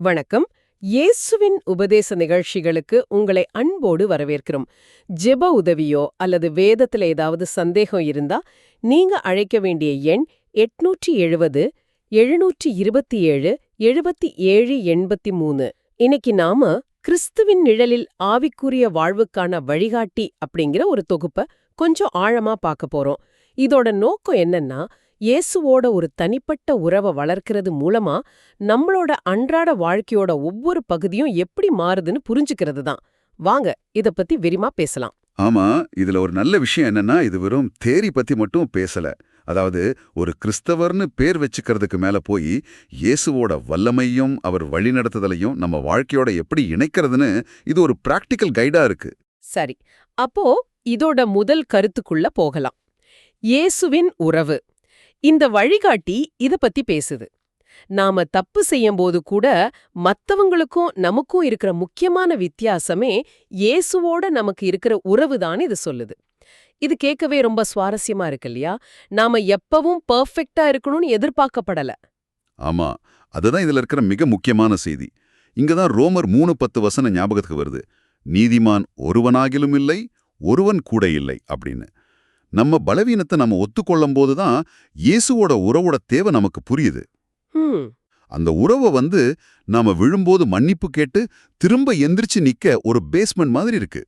வணக்கம். இயேசுவின் உபதேச நிகழ்ச்சிகளுக்கு உங்களை அன்போடு வரவேற்கிறோம். ஜெப உதவியோ அல்லது வேதத்துல ஏதாவது சந்தேகம் இருந்தா நீங்க அழைக்க வேண்டிய எண் 870 727 7783. இன்னைக்கு நாம கிறிஸ்துவின் நிழலில் ஆவிக்குரிய வாழ்வுக்கான வழிகாட்டி அப்படிங்கிற ஒரு தொகுப்ப கொஞ்சம் ஆழமா பார்க்க போறோம். இதோட நோக்கம் என்னன்னா, இயேசுவோட ஒரு தனிப்பட்ட உறவை வளர்க்கிறது மூலமா நம்மளோட அன்றாட வாழ்க்கையோட ஒவ்வொரு பகுதியும் எப்படி மாறுதுன்னு புரிஞ்சுக்கிறது தான். வாங்க இத பத்தி விரிமா பேசலாம். ஆமா, இதுல ஒரு நல்ல விஷயம் என்னன்னா, இது வெறும் தேரி பத்தி மட்டும் பேசல. அதாவது ஒரு கிறிஸ்தவர்னு பேர் வச்சுக்கிறதுக்கு மேல போய் இயேசுவோட வல்லமையும் அவர் வழிநடத்துதலையும் நம்ம வாழ்க்கையோட எப்படி இணைக்கிறதுன்னு இது ஒரு பிராக்டிக்கல் கைடா இருக்கு. சரி, அப்போ இதோட முதல் கருத்துக்குள்ள போகலாம். இயேசுவின் உறவு. இந்த வழிகாட்டி இத பத்தி பேசுது. நாம தப்பு செய்யும்போது கூட மத்தவங்களுக்கும் நமக்கும் இருக்கிற முக்கியமான வித்தியாசமே இயேசுவோட நமக்கு இருக்கிற உறவுதான் இது சொல்லுது. இது கேட்கவே ரொம்ப சுவாரஸ்யமா இருக்கு இல்லையா? நாம எப்பவும் பெர்ஃபெக்ட்டா இருக்கணும்னு எதிர்பார்க்கப்படல. ஆமா, அதுதான் இதுல இருக்கிற மிக முக்கியமான செய்தி. இங்கதான் ரோமர் 3:10 ஞாபகத்துக்கு வருது. நீதிமான் ஒருவனாகிலும் இல்லை, ஒருவன் கூட இல்லை அப்படின்னு. நம்ம பலவீனத்தை நம்ம ஒத்துக்கொள்ளும் போதுதான் இயேசுவோட உறவோட தேவை நமக்கு புரியுது. அந்த உறவை நாம விழும்போது மன்னிப்பு கேட்டு திரும்ப எந்திரிச்சு நிக்க ஒரு பேஸ்மெண்ட் மாதிரி இருக்கு.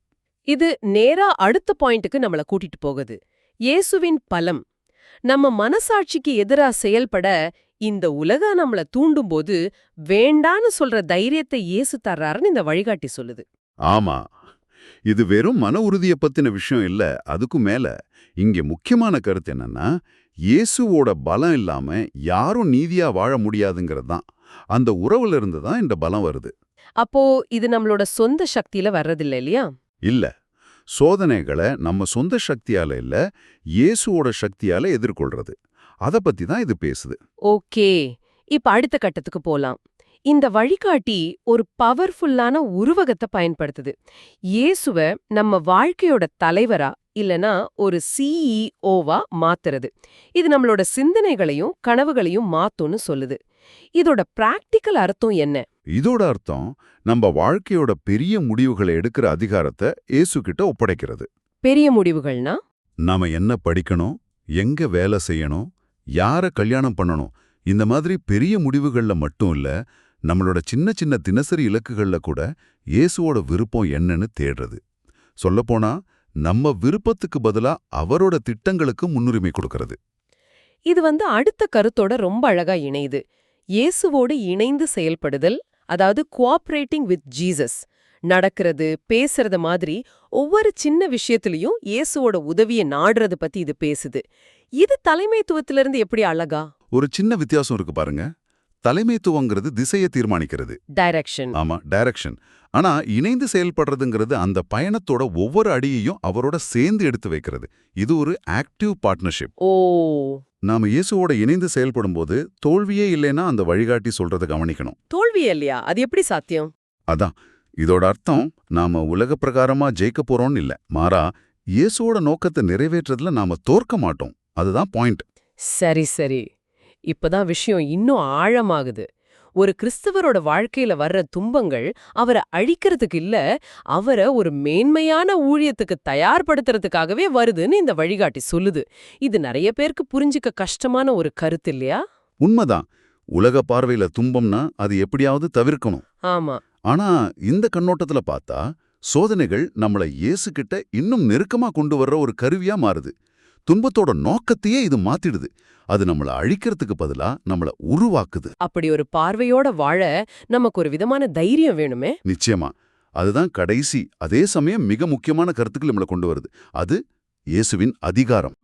இது நேரா அடுத்த பாயிண்ட்டுக்கு நம்மள கூட்டிட்டு போகுது. இயேசுவின் பலம். நம்ம மனசாட்சிக்கு எதிரா செயல்பட இந்த உலகம் நம்மள தூண்டும்போது வேண்டான்னு சொல்ற தைரியத்தை இயேசு தர்றாருன்னு இந்த வழிகாட்டி சொல்லுது. ஆமா, இது வெறும் மன உறுதியை பத்தின விஷயம் இல்ல. அதுக்கும் மேல இங்க முக்கியமான கருத்து என்னன்னா, இயேசுவோட பலம் இல்லாம யாரும் நீதியா வாழ முடியாதுங்கிறது தான். அந்த உறவுல இருந்து தான் இந்த பலம் வருது. அப்போ இது நம்மளோட சொந்த சக்தியில வர்றதில்ல இல்லையா? இல்ல, சோதனைகளை நம்ம சொந்த சக்தியால இல்ல, இயேசுவோட சக்தியால எதிர்கொள்றது. அத பத்தி தான் இது பேசுது. ஓகே, இப்ப அடுத்த கட்டத்துக்கு போலாம். இந்த வழிகாட்டி ஒரு பவர்ஃபுல்லான உருவகத்தை பயன்படுத்துது. இயேசுவ நம்ம வாழ்க்கையோட தலைவரா இல்லனா ஒரு சிஇஓவா மாத்துறது. இது நம்மளோட சிந்தனைகளையும் கனவுகளையும் மாத்தும்னு சொல்லுது. இதோட பிராக்டிக்கல் அர்த்தம் என்ன? இதோட அர்த்தம் நம்ம வாழ்க்கையோட பெரிய முடிவுகளை எடுக்கிற அதிகாரத்தை இயேசு கிட்ட ஒப்படைக்கிறது. பெரிய முடிவுகள்னா? நாம என்ன படிக்கணும், எங்க வேலை செய்யணும், யார கல்யாணம் பண்ணணும், இந்த மாதிரி பெரிய முடிவுகள்ல மட்டும் இல்ல, நம்மளோட சின்ன சின்ன தினசரி இலக்குகள்ல கூட இயேசுவோட விருப்பம் என்னன்னு தேடுறது. சொல்லப்போனா நம்ம விருப்பத்துக்கு பதிலா அவரோட திட்டங்களுக்கு முன்னுரிமை கொடுக்கறது. இது அடுத்த கருத்தோட ரொம்ப அழகா இணையுது. இயேசுவோடு இணைந்து செயல்படுதல், அதாவது கோஆபரேட்டிங் வித் ஜீசஸ். நடக்கிறது, பேசுறது மாதிரி ஒவ்வொரு சின்ன விஷயத்திலையும் இயேசுவோட உதவியை நாடுறது பத்தி இது பேசுது. இது தலைமைத்துவத்திலிருந்து எப்படி அழகா? ஒரு சின்ன வித்தியாசம் இருக்கு பாருங்க. தலைமைத்துவங்கிறது திசையை தீர்மானிக்கிறது. டைரக்ஷன். ஆமா, டைரக்ஷன். ஆனா இணைந்து செயல்படுறதுங்கிறது அந்த பயணத்தோட ஒவ்வொரு அடியையும் அவரோட சேர்ந்து எடுத்து வைக்கிறது. இது ஒரு ஆக்டிவ் பார்ட்னர்ஷிப். ஓ, நாம இயேசுவோட இணைந்து செயல்படும் போது தோல்வியே இல்லைன்னா அந்த வழிகாட்டி சொல்றதை கவனிக்கணும். தோல்வி இல்லையா? அது எப்படி சாத்தியம்? அதான் இதோட அர்த்தம், நாம உலக பிரகாரமா ஜெயிக்க போறோம்னு இல்ல, மாறா இயேசுவோட நோக்கத்தை நிறைவேற்றதுல நாம தோற்க மாட்டோம். அதுதான் பாயிண்ட். சரி சரி, இப்பதான் விஷயம் இன்னும் ஆழமாகுது. ஒரு கிறிஸ்தவரோட வாழ்க்கையில வர்ற துன்பங்கள் அவரை அழிக்கிறதுக்கு இல்ல, அவரை ஒரு மேன்மையான ஊழியத்துக்கு தயார்படுத்துறதுக்காகவே வருதுன்னு இந்த வழிகாட்டி சொல்லுது. இது நிறைய பேருக்கு புரிஞ்சுக்க கஷ்டமான ஒரு கருத்து இல்லையா? உண்மைதான். உலக பார்வையில துன்பம்னா அது எப்படியாவது தவிர்க்கணும். ஆமா. ஆனா இந்த கண்ணோட்டத்துல பார்த்தா சோதனைகள் நம்மள இயேசு கிட்ட இன்னும் நெருக்கமா கொண்டு வர்ற ஒரு கருவியா மாறுது. துன்பத்தோட நோக்கத்தையே இது மாத்திடுது. அது நம்மள அழிக்கிறதுக்கு பதிலா நம்மள உருவாக்குது. அப்படி ஒரு பார்வையோட வாழ நமக்கு ஒரு விதமான தைரியம் வேணுமே. நிச்சயமா. அதுதான் கடைசி, அதே சமயம் மிக முக்கியமான கருத்துக்கள் நம்மள கொண்டு வருது. அது இயேசுவின் அதிகாரம்.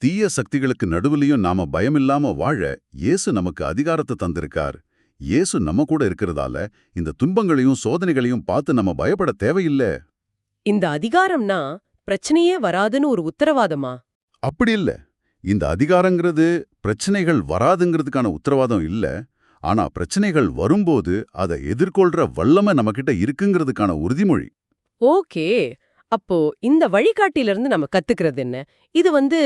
தீய சக்திகளுக்கு நடுவுலயும் நாம பயமில்லாம வாழ இயேசு நமக்கு அதிகாரத்தை தந்திருக்கார். இயேசு நம்ம கூட இருக்கிறதால இந்த துன்பங்களையும் சோதனைகளையும் பார்த்து நம்ம பயப்பட தேவையில்லை. இந்த அதிகாரம்னா பிரச்சனையே வராதுன்னு ஒரு உத்தரவாதமா? அப்படி இல்ல. இந்த அதிகாரங்கிறது பிரச்சனைகள் வராதுங்கிறதுக்கான உத்தரவாதம் இல்ல. ஆனா பிரச்சனைகள் வரும்போது அதை எதிர்கொள்ற வல்லமை நம்மகிட்ட இருக்குங்கிறதுக்கான உறுதிமொழி. ஓகே, அப்போ இந்த வழிகாட்டிலிருந்து நம்ம கத்துக்கிறது என்ன? இது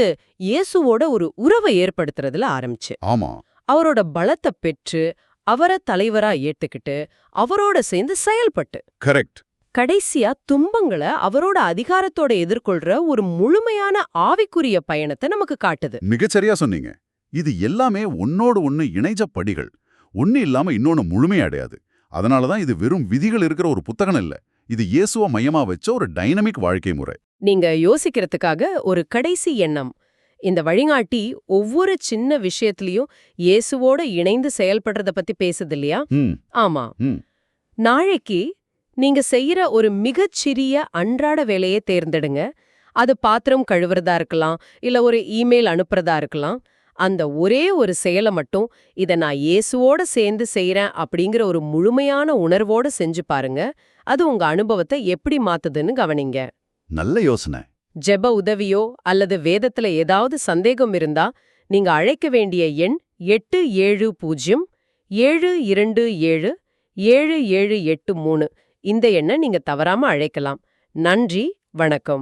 இயேசுவோட ஒரு உறவை ஏற்படுத்துறதுல ஆரம்பிச்சு, ஆமா, அவரோட பலத்தை பெற்று அவரை தலைவரா ஏத்துக்கிட்டு அவரோட சேர்ந்து செயல்பட்டு கரெக்ட். கடைசியா துன்பங்களை அவரோட அதிகாரத்தோட எதிர்கொள்ற ஒரு முழுமையான ஆவிக்குரிய பயணத்தை நமக்கு காட்டுது. மிகச்சரியா சொன்னீங்க. இது எல்லாமே ஒன்னோடு ஒன்னு இணைஞ்ச படிகள். ஒன்னு இல்லாம இன்னொன்னு முழுமையடையாது. அதனாலதான் இது வெறும் விதிகள் இருக்கிற ஒரு புத்தகம் இல்ல. இது இயேசுவ மையமா வச்ச ஒரு டைனமிக் வாழ்க்கை முறை. நீங்க யோசிக்கிறதுக்காக ஒரு கடைசி எண்ணம். இந்த வழிகாட்டி ஒவ்வொரு சின்ன விஷயத்திலயும் இயேசுவோட இணைந்து செயல்படுறத பத்தி பேசுது இல்லையா? ஆமா. நாளைக்கு நீங்க செய்யற ஒரு மிகச்சிறிய அன்றாட வேலையை தேர்ந்தெடுங்க. அது பாத்திரம் கழுவுறதா இருக்கலாம், இல்ல ஒரு இமெயில் அனுப்புறதா இருக்கலாம். அந்த ஒரே ஒரு செயலை மட்டும் இத நான் இயேசுவோட சேர்ந்து செய்யறேன் அப்படிங்கிற ஒரு முழுமையான உணர்வோட செஞ்சு பாருங்க. அது உங்க அனுபவத்தை எப்படி மாத்துதுன்னு கவனிங்க. நல்ல யோசனை. ஜெப உதவியோ அல்லது வேதத்துல ஏதாவது சந்தேகம் இருந்தா நீங்க அழைக்க வேண்டிய எண் 870-727-7783. இந்த எண்ணை நீங்க தவறாம அழைக்கலாம். நன்றி, வணக்கம்.